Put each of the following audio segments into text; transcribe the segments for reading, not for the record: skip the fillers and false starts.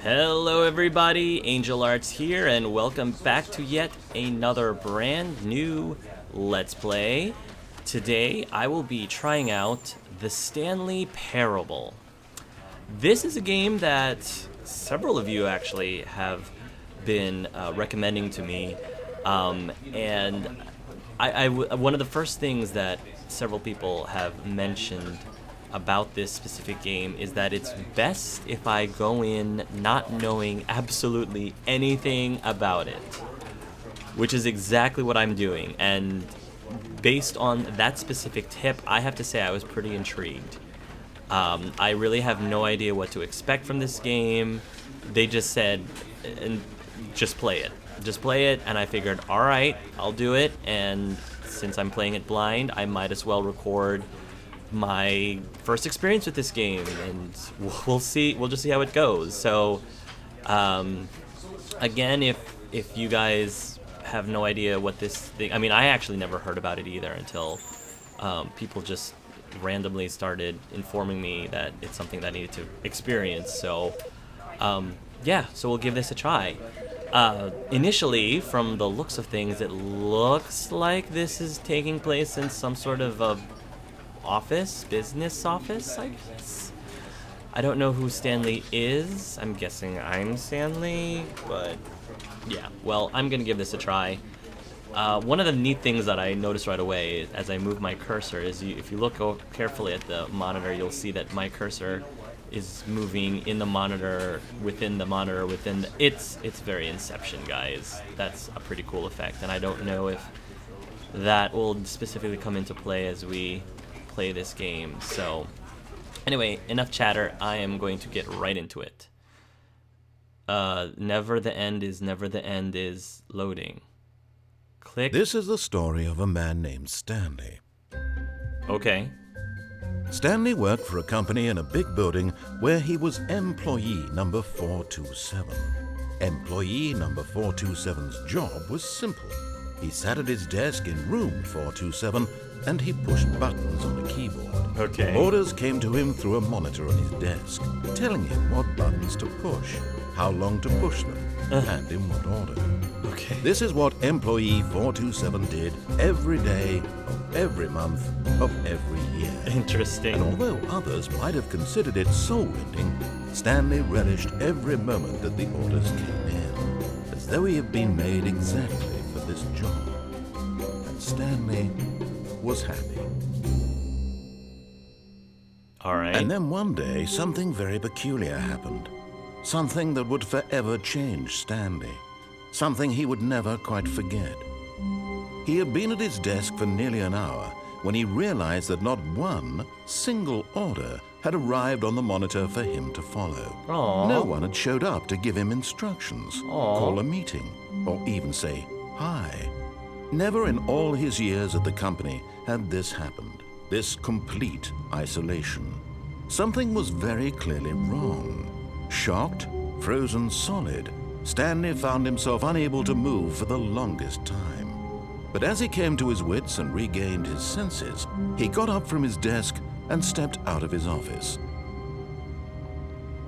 Hello everybody, Angel Arts here, and welcome back to yet another brand new Let's Play. Today I will be trying out the Stanley Parable. This is a game that several of you actually have been recommending to me, and one of the first things that several people have mentioned about this specific game is that it's best if I go in not knowing absolutely anything about it, which is exactly what I'm doing. And based on that specific tip, I have to say I was pretty intrigued. I really have no idea what to expect from this game. They just said, just play it. Just play it, and I figured, alright, I'll do it, and since I'm playing it blind, I might as well record my first experience with this game, and we'll just see how it goes. So again, if you guys have no idea what this thing, I mean, I actually never heard about it either until people just randomly started informing me that it's something that I needed to experience. So yeah, so we'll give this a try. Initially, from the looks of things, it looks like this is taking place in some sort of a business office, I guess. I don't know who Stanley is. I'm guessing I'm Stanley, but yeah, well, I'm gonna give this a try. One of the neat things that I noticed right away as I move my cursor is if you look carefully at the monitor, you'll see that my cursor is moving in the monitor, within the monitor, it's very Inception, guys. That's a pretty cool effect, and I don't know if that will specifically come into play as we play this game. So anyway, enough chatter. I am going to get right into it. Never the end is loading. Click. This is the story of a man named Stanley. Okay. Stanley worked for a company in a big building where he was employee number 427. Employee number 427's job was simple. He sat at his desk in room 427 and he pushed buttons on a keyboard. Okay. Orders came to him through a monitor on his desk, telling him what buttons to push, how long to push them, and in what order. Okay. This is what employee 427 did every day of every month of every year. Interesting. And although others might have considered it soul-rending, Stanley relished every moment that the orders came in, as though he had been made exactly for this job. And Stanley was happy. All right. And then one day, something very peculiar happened. Something that would forever change Stanley. Something he would never quite forget. He had been at his desk for nearly an hour when he realized that not one single order had arrived on the monitor for him to follow. Aww. No one had showed up to give him instructions, call a meeting, or even say hi. Never in all his years at the company had this happened, this complete isolation. Something was very clearly wrong. Shocked, frozen solid, Stanley found himself unable to move for the longest time. But as he came to his wits and regained his senses, he got up from his desk and stepped out of his office.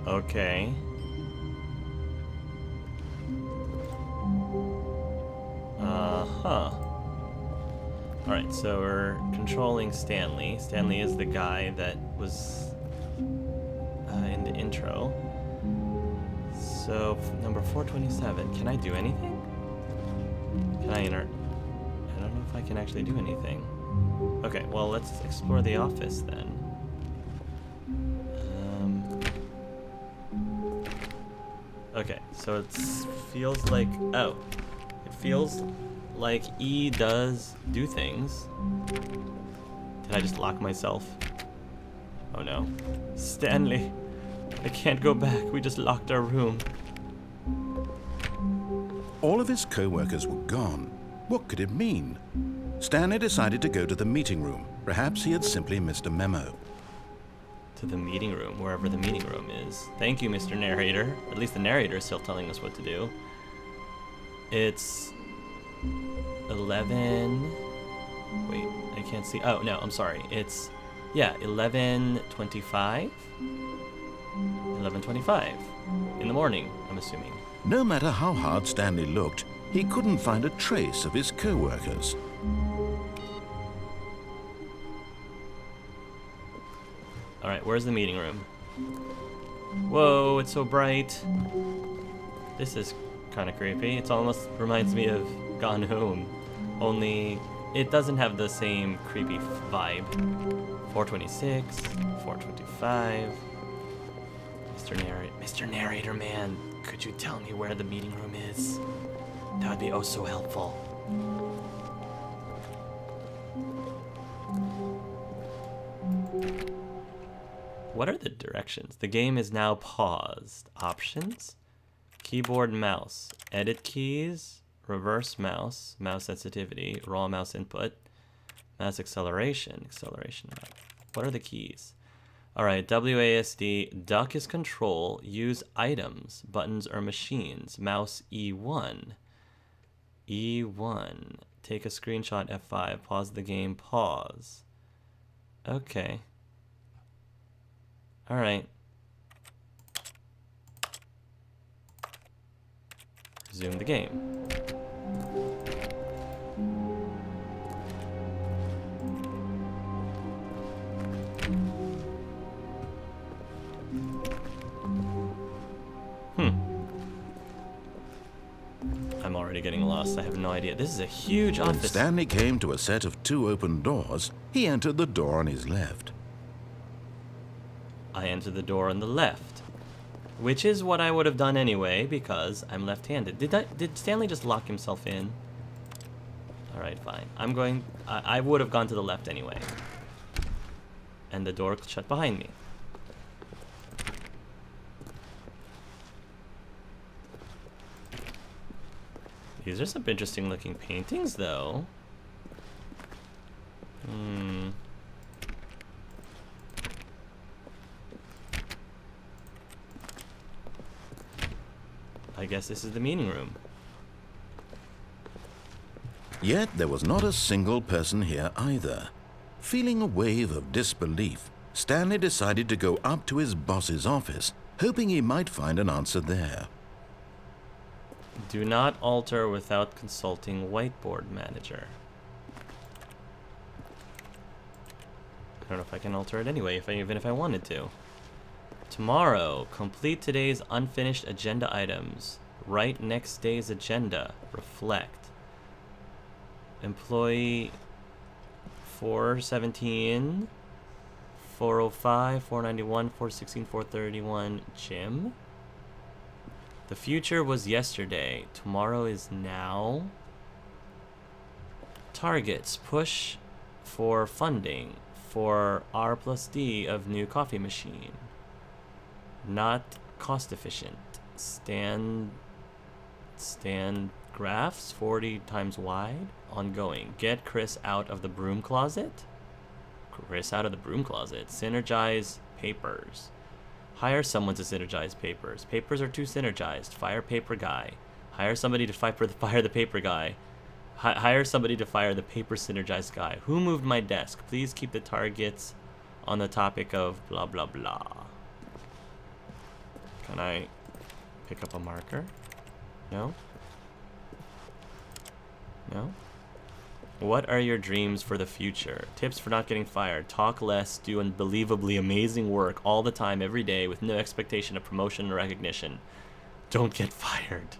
Okay. Alright, so we're controlling Stanley. Stanley is the guy that was in the intro. So, number 427. Can I do anything? Can I enter? I don't know if I can actually do anything. Okay, well, let's explore the office then. Okay, so it feels like... Oh. It feels like E does do things. Did I just lock myself? Oh no. Stanley, I can't go back. We just locked our room. All of his co-workers were gone. What could it mean? Stanley decided to go to the meeting room. Perhaps he had simply missed a memo. To the meeting room, wherever the meeting room is. Thank you, Mr. Narrator. At least the narrator is still telling us what to do. It's 11... Wait, I can't see. Oh, no, I'm sorry. It's, yeah, 11:25. 11:25 in the morning, I'm assuming. No matter how hard Stanley looked, he couldn't find a trace of his co-workers. All right, where's the meeting room? Whoa, it's so bright. This is kind of creepy. It almost reminds me of Gone Home, only it doesn't have the same creepy vibe. 426, 425. Mr. Narrator man, could you tell me where the meeting room is? That would be oh so helpful. What are the directions? The game is now paused. Options? Keyboard, mouse. Edit keys. Reverse mouse. Mouse sensitivity. Raw mouse input. Mouse acceleration. Acceleration. What are the keys? Alright, WASD. Duck is control. Use items. Buttons or machines. Mouse E1. E1. Take a screenshot F5. Pause the game. Pause. Okay. Alright. Resume the game. I'm already getting lost. I have no idea. This is a huge office. When Stanley came to a set of 2 open doors, he entered the door on his left. I entered the door on the left, which is what I would have done anyway because I'm left-handed. Did Stanley just lock himself in? All right, fine. I would have gone to the left anyway. And the door shut behind me. These are some interesting looking paintings though. I guess this is the meeting room. Yet there was not a single person here either. Feeling a wave of disbelief, Stanley decided to go up to his boss's office, hoping he might find an answer there. Do not alter without consulting whiteboard manager. I don't know if I can alter it anyway, even if I wanted to. Tomorrow, complete today's unfinished agenda items. Write next day's agenda. Reflect. Employee 417, 405, 491, 416, 431. Jim? The future was yesterday. Tomorrow is now. Targets. Push for funding for R+D of new coffee machine. Not cost efficient. Stand graphs 40 times wide. Ongoing. Get Chris out of the broom closet. Chris out of the broom closet. Synergize papers. Hire someone to synergize papers. Papers are too synergized. Fire paper guy. Hire somebody to fire the paper guy. Hire somebody to fire the paper synergized guy. Who moved my desk? Please keep the targets on the topic of blah blah blah. Can I pick up a marker? No? No? What are your dreams for the future? Tips for not getting fired. Talk less, do unbelievably amazing work all the time, every day, with no expectation of promotion or recognition. Don't get fired.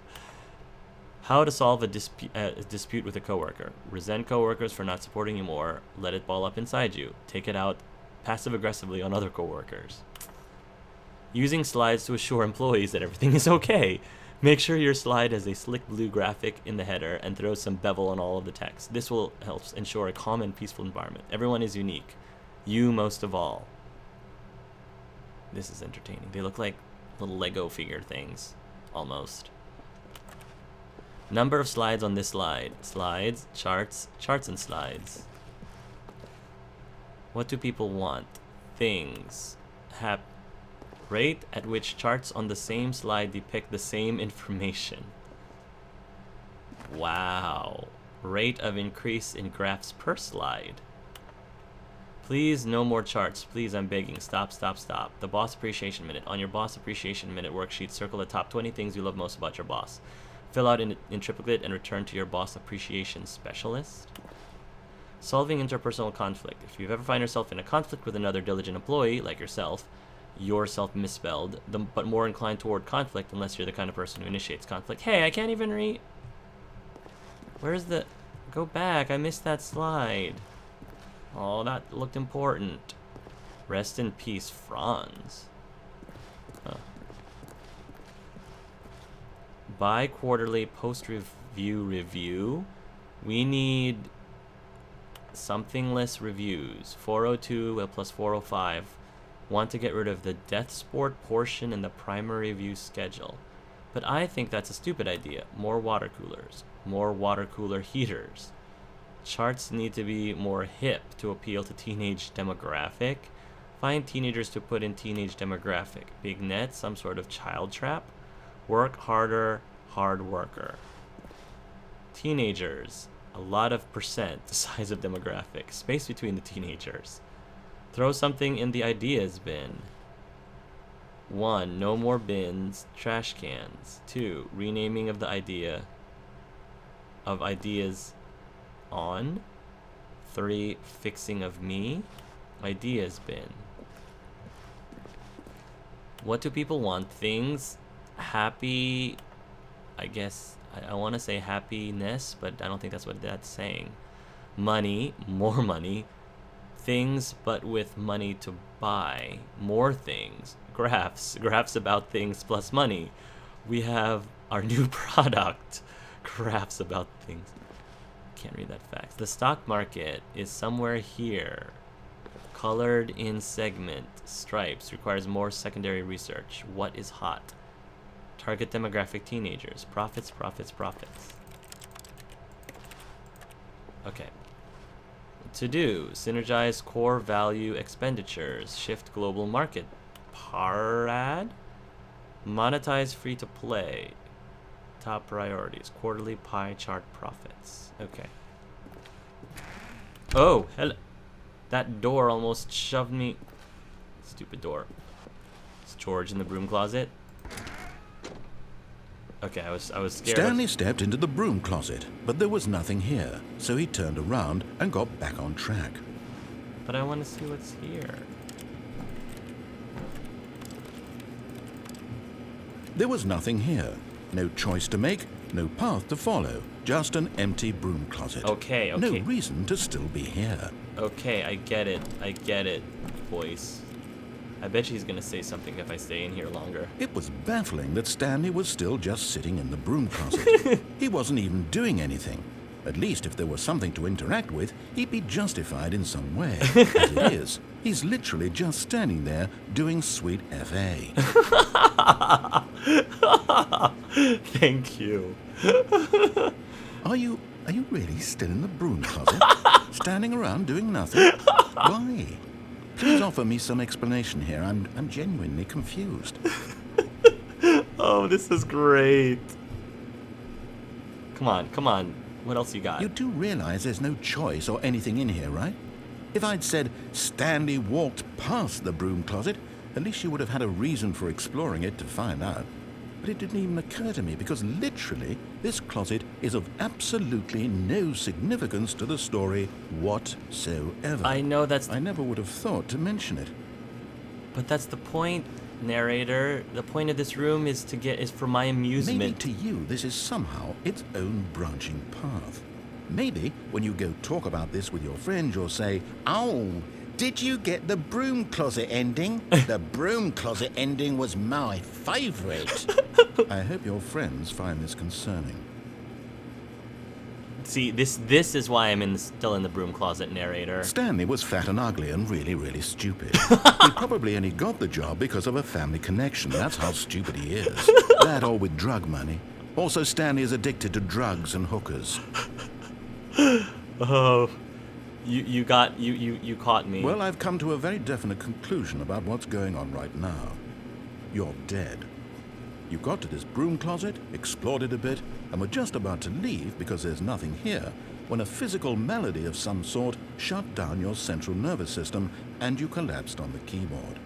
How to solve a dispute with a coworker. Resent coworkers for not supporting you more. Let it ball up inside you. Take it out passive-aggressively on other coworkers. Using slides to assure employees that everything is okay. Make sure your slide has a slick blue graphic in the header and throw some bevel on all of the text. This will help ensure a calm and peaceful environment. Everyone is unique. You most of all. This is entertaining. They look like little Lego figure things, almost. Number of slides on this slide. Slides, charts, charts and slides. What do people want? Things. Rate at which charts on the same slide depict the same information. Wow. Rate of increase in graphs per slide. Please, no more charts. Please, I'm begging. Stop, stop, stop. The Boss Appreciation Minute. On your Boss Appreciation Minute worksheet, circle the top 20 things you love most about your boss. Fill out in triplicate and return to your Boss Appreciation Specialist. Solving interpersonal conflict. If you ever find yourself in a conflict with another diligent employee, like yourself misspelled, but more inclined toward conflict unless you're the kind of person who initiates conflict. Hey, I can't even read. Where's the... Go back. I missed that slide. Oh, that looked important. Rest in peace, Franz. Huh. Bi-quarterly post-review review. We need something less reviews. 402 plus 405. Want to get rid of the death sport portion in the primary review schedule. But I think that's a stupid idea. More water coolers. More water cooler heaters. Charts need to be more hip to appeal to teenage demographic. Find teenagers to put in teenage demographic. Big net, some sort of child trap. Work harder, hard worker. Teenagers, a lot of percent, the size of demographic. Space between the teenagers. Throw something in the ideas bin. 1. No more bins, trash cans. 2. Renaming of the idea of ideas on. 3. Fixing of me. Ideas bin. What do people want? Things. Happy. I guess I want to say happiness, but I don't think that's what that's saying. Money. More money. Things, but with money to buy. More things. Graphs. Graphs about things plus money. We have our new product. Graphs about things. Can't read that fact. The stock market is somewhere here. Colored in segment. Stripes. Requires more secondary research. What is hot? Target demographic teenagers. Profits, profits, profits. Okay. To do. Synergize core value expenditures. Shift global market. Parad. Monetize free to play. Top priorities. Quarterly pie chart profits. Okay. Oh, hello. That door almost shoved me. Stupid door. Is George in the broom closet? Okay, I was scared. Stanley stepped into the broom closet, but there was nothing here, so he turned around and got back on track. But I want to see what's here. There was nothing here. No choice to make, no path to follow. Just an empty broom closet. Okay. No reason to still be here. Okay, I get it, voice. I bet he's gonna say something if I stay in here longer. It was baffling that Stanley was still just sitting in the broom closet. He wasn't even doing anything. At least if there was something to interact with, he'd be justified in some way. As it is, he's literally just standing there doing sweet FA. Thank you. Are you really still in the broom closet? Standing around doing nothing? Why? Please offer me some explanation here. I'm genuinely confused. Oh, this is great. Come on. What else you got? You do realize there's no choice or anything in here, right? If I'd said Stanley walked past the broom closet, at least you would have had a reason for exploring it to find out. But it didn't even occur to me because literally this closet is of absolutely no significance to the story whatsoever. I know that's... I never would have thought to mention it. But that's the point, narrator. The point of this room is for my amusement. Maybe to you this is somehow its own branching path. Maybe when you go talk about this with your friends, you'll say, "Oh, did you get the broom closet ending? The broom closet ending was my favorite." I hope your friends find this concerning. See, this is why I'm still in the broom closet, narrator. Stanley was fat and ugly and really, really stupid. He probably only got the job because of a family connection. That's how stupid he is. That or with drug money. Also, Stanley is addicted to drugs and hookers. Oh, you caught me. Well, I've come to a very definite conclusion about what's going on right now. You're dead. You got to this broom closet, explored it a bit, and were just about to leave because there's nothing here, when a physical malady of some sort shut down your central nervous system and you collapsed on the keyboard.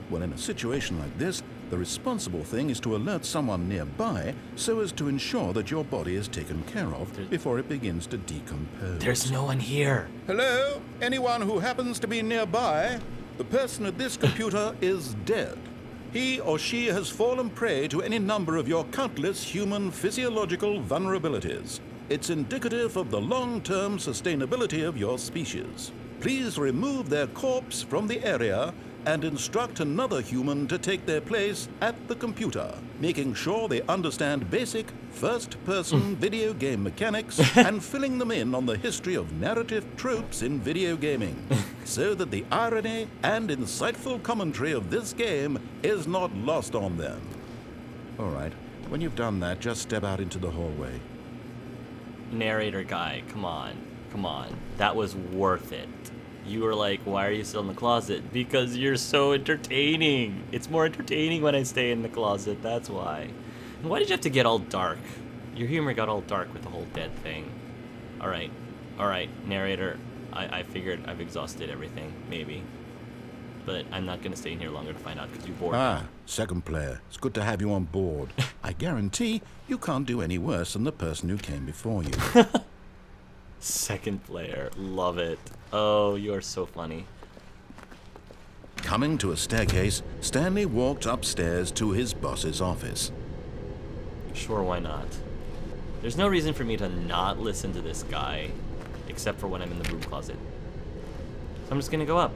Well, in a situation like this, the responsible thing is to alert someone nearby so as to ensure that your body is taken care of before it begins to decompose. There's no one here. Hello? Anyone who happens to be nearby? The person at this computer is dead. He or she has fallen prey to any number of your countless human physiological vulnerabilities. It's indicative of the long-term sustainability of your species. Please remove their corpse from the area and instruct another human to take their place at the computer, making sure they understand basic first-person video game mechanics and filling them in on the history of narrative tropes in video gaming, so that the irony and insightful commentary of this game is not lost on them. All right, when you've done that, just step out into the hallway. Narrator guy, come on. Come on. That was worth it. You were like, why are you still in the closet? Because you're so entertaining. It's more entertaining when I stay in the closet, that's why. And why did you have to get all dark? Your humor got all dark with the whole dead thing. Alright, narrator. I figured I've exhausted everything, maybe. But I'm not gonna stay in here longer to find out because you bored me. Ah, second player. It's good to have you on board. I guarantee you can't do any worse than the person who came before you. Second player, love it. Oh, you are so funny. Coming to a staircase, Stanley walked upstairs to his boss's office. Sure, why not? There's no reason for me to not listen to this guy, except for when I'm in the broom closet. So I'm just gonna go up.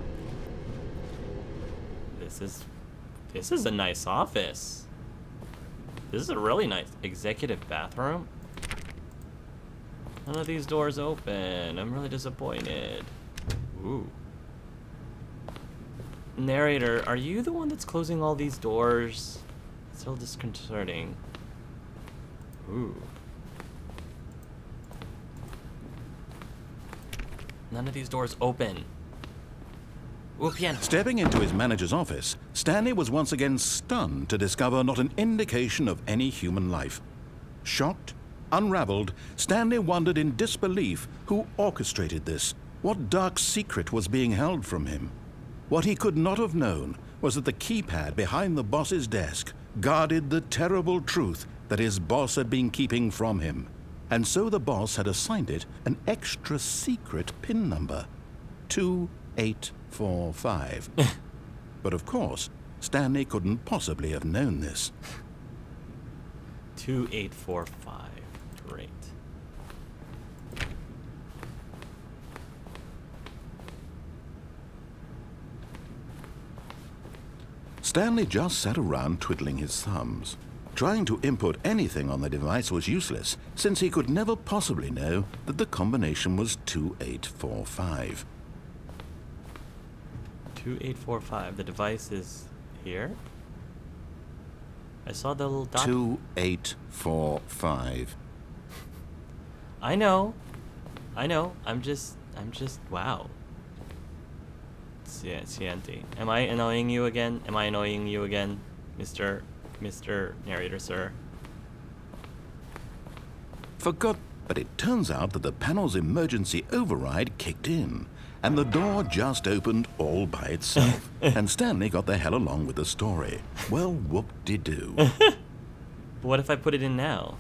This is a nice office. This is a really nice executive bathroom. None of these doors open. I'm really disappointed. Ooh. Narrator, are you the one that's closing all these doors? It's so disconcerting. Ooh. None of these doors open. Ooh, piano. Stepping into his manager's office, Stanley was once again stunned to discover not an indication of any human life. Shocked, unraveled, Stanley wondered in disbelief who orchestrated this. What dark secret was being held from him? What he could not have known was that the keypad behind the boss's desk guarded the terrible truth that his boss had been keeping from him. And so the boss had assigned it an extra secret PIN number, 2845. But of course, Stanley couldn't possibly have known this. 2845. Great. Stanley just sat around twiddling his thumbs. Trying to input anything on the device was useless, since he could never possibly know that the combination was 2845. 2845. The device is here? I saw the little dot. 2845. I know. I'm just, wow. Siente. Am I annoying you again? Mr. Narrator, sir? Forgot, but it turns out that the panel's emergency override kicked in, and the door just opened all by itself, and Stanley got the hell along with the story. Well, whoop-de-doo. What if I put it in now?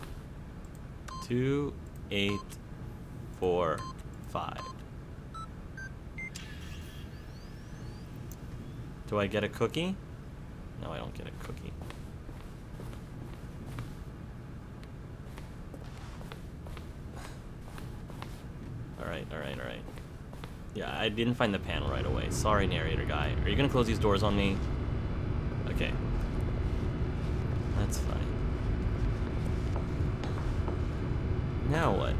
2845. Do I get a cookie? No, I don't get a cookie. Alright. Yeah, I didn't find the panel right away. Sorry, narrator guy. Are you gonna close these doors on me? Okay. That's fine. Now what?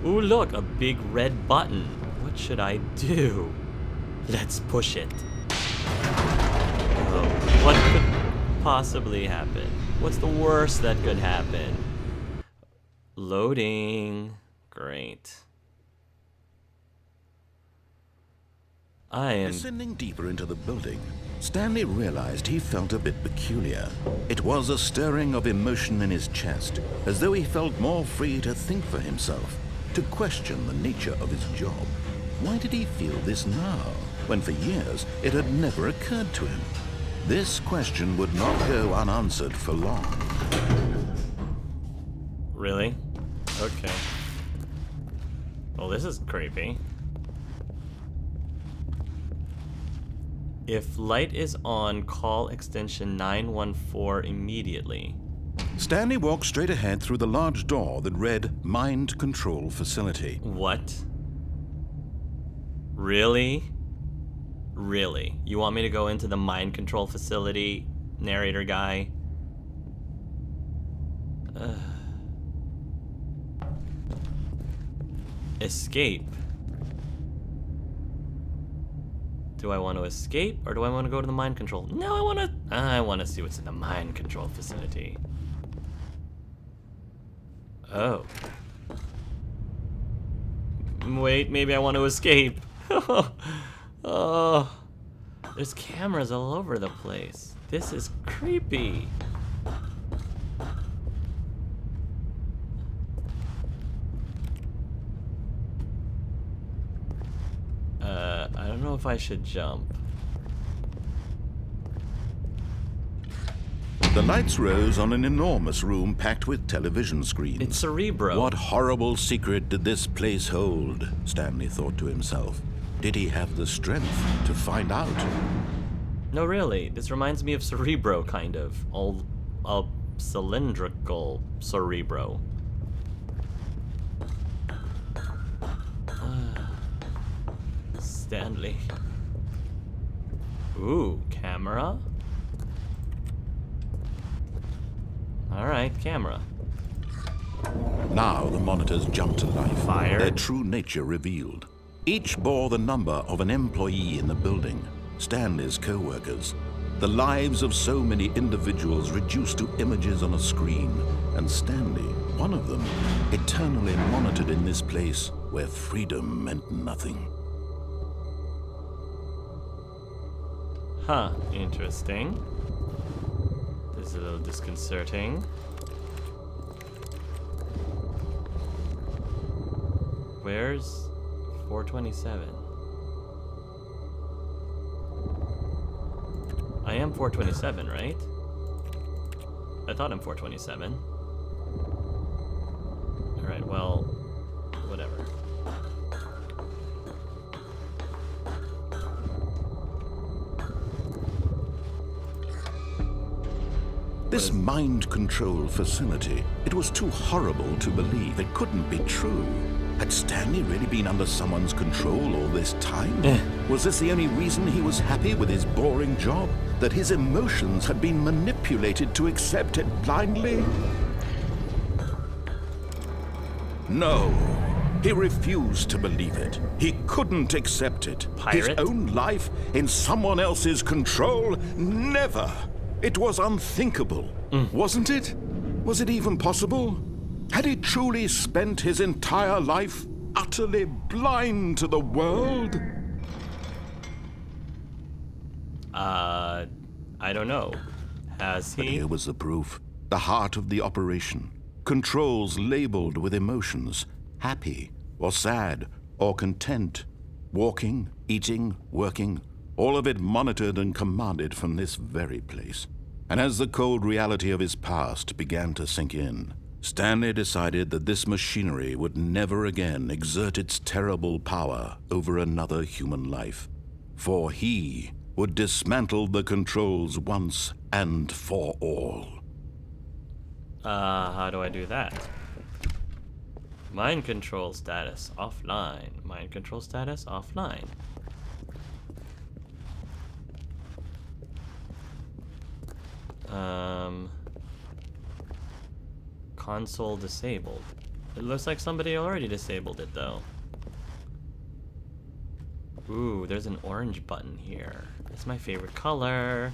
Ooh, look, a big red button. What should I do? Let's push it. Oh, what could possibly happen? What's the worst that could happen? Loading. Great. Descending deeper into the building, Stanley realized he felt a bit peculiar. It was a stirring of emotion in his chest, as though he felt more free to think for himself, to question the nature of his job. Why did he feel this now, when for years it had never occurred to him? This question would not go unanswered for long. Really? Okay. Well, this is creepy. If light is on, call extension 914 immediately. Stanley walked straight ahead through the large door that read Mind Control Facility. What? Really? Really? You want me to go into the mind control facility, narrator guy? Escape. Do I want to escape or do I want to go to the mind control? No, I want to see what's in the mind control facility. Oh. Wait, maybe I want to escape. Oh. There's cameras all over the place. This is creepy. I don't know if I should jump. The lights rose on an enormous room packed with television screens. It's Cerebro. What horrible secret did this place hold? Stanley thought to himself. Did he have the strength to find out? No, really. This reminds me of Cerebro, kind of. A cylindrical Cerebro. Stanley. Ooh, camera? Alright, camera. Now the monitors jumped to life. Fire. Their true nature revealed. Each bore the number of an employee in the building, Stanley's co-workers. The lives of so many individuals reduced to images on a screen, and Stanley, one of them, eternally monitored in this place where freedom meant nothing. Huh, interesting. This is a little disconcerting. Where's 427? I am 427, right? I thought I'm 427. Alright, well, whatever. This mind control facility, it was too horrible to believe. It couldn't be true. Had Stanley really been under someone's control all this time? Was this the only reason he was happy with his boring job? That his emotions had been manipulated to accept it blindly? No. He refused to believe it. He couldn't accept it. Pirate? His own life in someone else's control? Never. It was unthinkable, wasn't it? Was it even possible? Had he truly spent his entire life utterly blind to the world? I don't know. Has But he? here was the proof. The heart of the operation. Controls labeled with emotions. Happy, or sad, or content. Walking, eating, working. All of it monitored and commanded from this very place. And as the cold reality of his past began to sink in, Stanley decided that this machinery would never again exert its terrible power over another human life. For he would dismantle the controls once and for all. How do I do that? Mind control status offline. Mind control status offline. Console disabled. It looks like somebody already disabled it though. Ooh, there's an orange button here. That's my favorite color.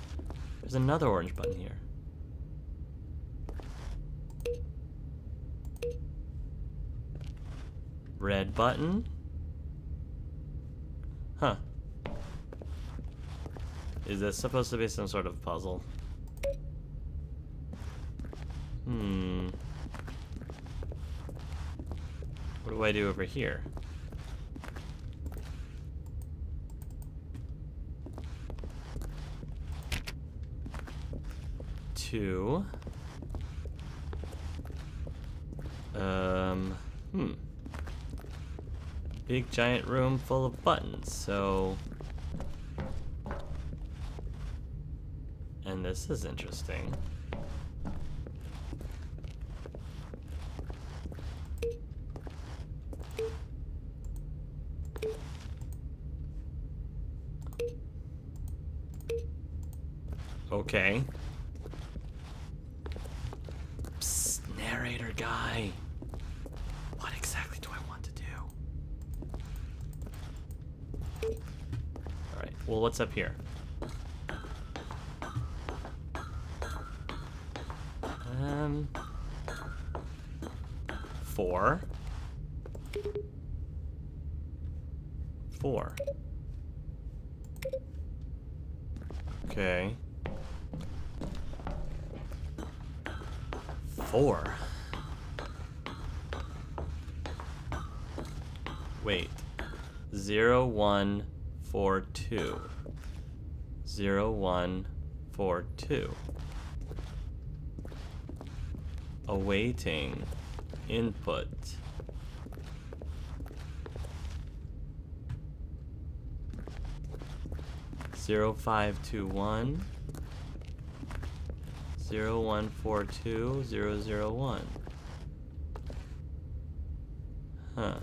There's another orange button here. Red button. Huh. Is this supposed to be some sort of puzzle? What do I do over here? Two. Big giant room full of buttons, so... And this is interesting. Okay. Psst, narrator guy. What exactly do I want to do? Alright, well, what's up here? Four. Okay. 4. Wait. 0, 1, 4, 2. 0, 1, 4, 2. Awaiting input. Zero 5 2 1 0 1 4 2 0 0 1. Huh.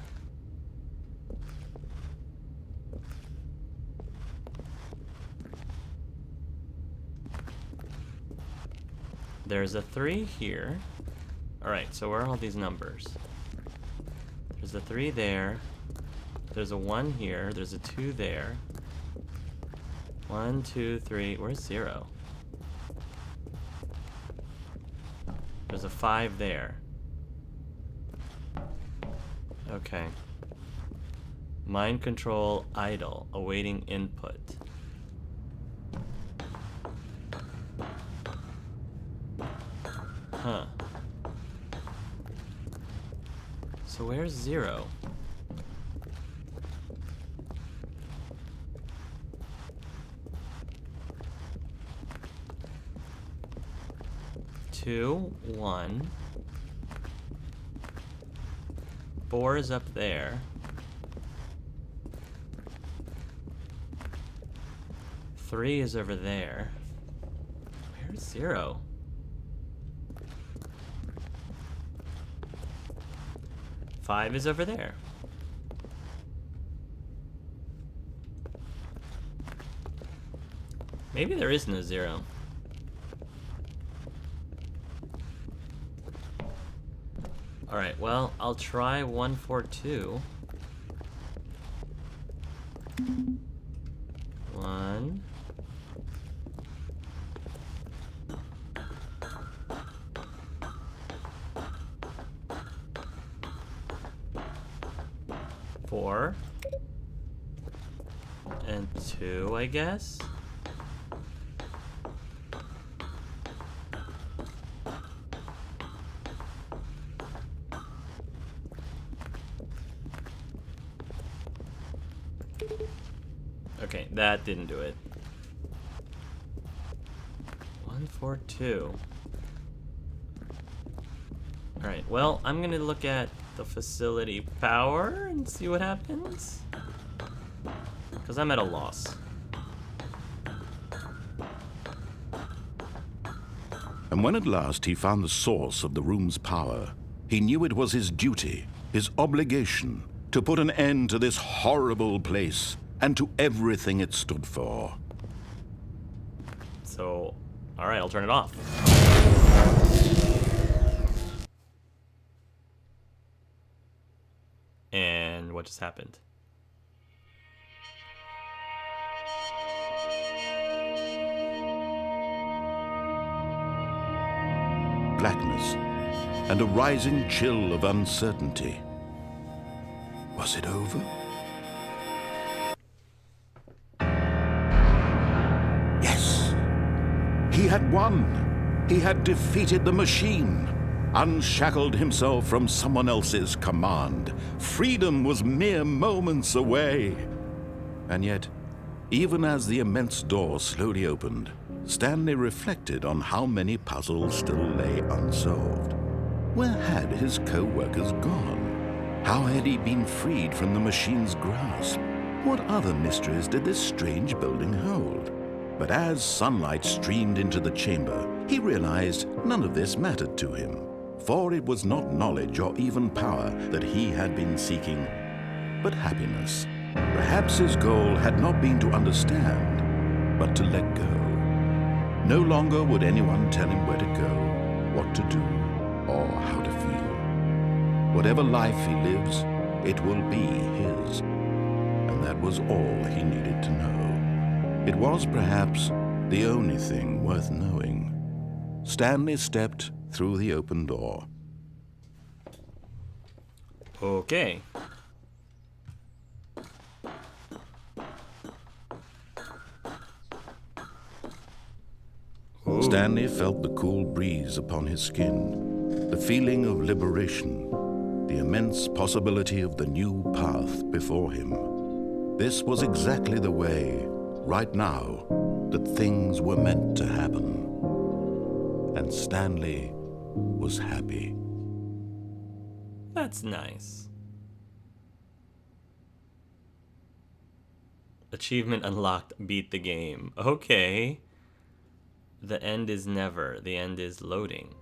There's a 3 here. Alright, so where are all these numbers? There's a 3 there. There's a 1 here. There's a 2 there. 1, 2, 3. Where's 0? There's a 5 there. Okay. Mind control idle. Awaiting input. Huh. So where's 0? Two, 1. 4 is up there. 3 is over there. Where's 0? 5 is over there. Maybe there is no 0. Alright, well, I'll try 1 4 2. 1. Four. And 2, I guess? Okay, that didn't do it. 1 4 2. Alright, well, I'm gonna look at the facility power and see what happens. Because I'm at a loss. And when at last he found the source of the room's power, he knew it was his duty, his obligation, to put an end to this horrible place and to everything it stood for. So, alright, I'll turn it off. And what just happened? Blackness and a rising chill of uncertainty. Was it over? had won. He had defeated the machine, unshackled himself from someone else's command. Freedom was mere moments away. And yet, even as the immense door slowly opened, Stanley reflected on how many puzzles still lay unsolved. Where had his co-workers gone? How had he been freed from the machine's grasp? What other mysteries did this strange building hold? But as sunlight streamed into the chamber, he realized none of this mattered to him, for it was not knowledge or even power that he had been seeking, but happiness. Perhaps his goal had not been to understand, but to let go. No longer would anyone tell him where to go, what to do, or how to feel. Whatever life he lives, it will be his. And that was all he needed to know. It was perhaps the only thing worth knowing. Stanley stepped through the open door. Okay. Ooh. Stanley felt the cool breeze upon his skin, the feeling of liberation, the immense possibility of the new path before him. This was exactly the way, right now, that things were meant to happen. And Stanley was happy. That's nice. Achievement unlocked, beat the game. Okay. The end is never. The end is loading.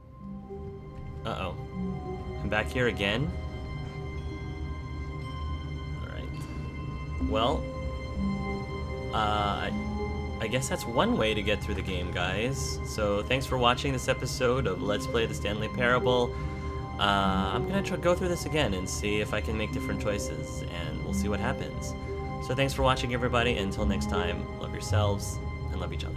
Uh-oh. I'm back here again? Alright. Well, I guess that's one way to get through the game, guys. So thanks for watching this episode of Let's Play the Stanley Parable. I'm gonna go through this again and see if I can make different choices, and we'll see what happens. So thanks for watching, everybody. Until next time, love yourselves and love each other.